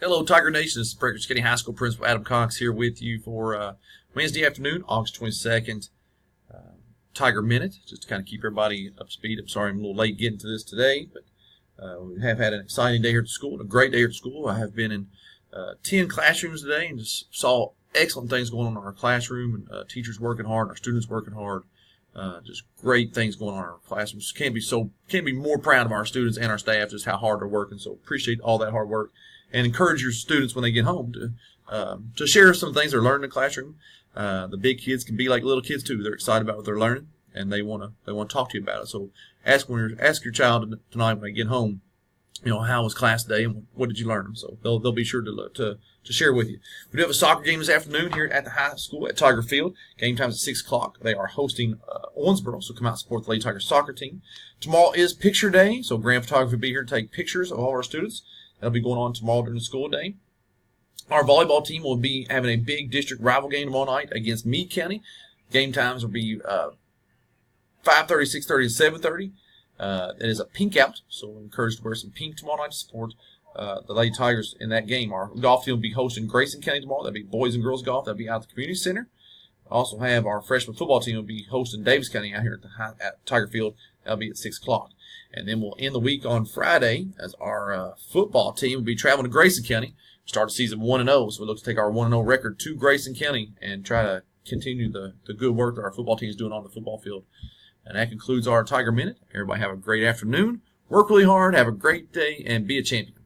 Hello, Tiger Nation. This is Pratchett County High School Principal Adam Cox here with you for Wednesday afternoon, August 22nd, Tiger Minute, just to kind of keep everybody up to speed. I'm sorry I'm a little late getting to this today, but we have had an exciting day here at the school, a great day here at the school. I have been in 10 classrooms today and just saw excellent things going on in our classroom, and teachers working hard, our students working hard. Just great things going on in our classrooms. Can't be more proud of our students and our staff, just how hard they're working. So appreciate all that hard work, and encourage your students when they get home to share some things they're learning in the classroom. The big kids can be like little kids too. They're excited about what they're learning, and they want to talk to you about it. So ask your child tonight when they get home, how was class today and what did you learn? So they'll be sure to share with you. We do have a soccer game this afternoon here at the high school at Tiger Field. Game time is at 6 o'clock. They are hosting Owensboro, so come out and support the Lady Tiger soccer team. Tomorrow is picture day, so grand photography will be here to take pictures of all our students. That'll be going on tomorrow during the school day. Our volleyball team will be having a big district rival game tomorrow night against Meade County. Game times will be 5:30, 6:30, and 7:30. It is a pink out, so we're encouraged to wear some pink tomorrow night to support the Lady Tigers in that game. Our golf team will be hosting Grayson County tomorrow. That'll be boys and girls golf. That'll be out at the community center. Also have our freshman football team will be hosting Davis County out here at Tiger Field. That'll be at 6 o'clock. And then we'll end the week on Friday as our football team will be traveling to Grayson County. Start the season 1-0, so we look to take our 1-0 record to Grayson County and try to continue the good work that our football team is doing on the football field. And that concludes our Tiger Minute. Everybody have a great afternoon. Work really hard, have a great day, and be a champion.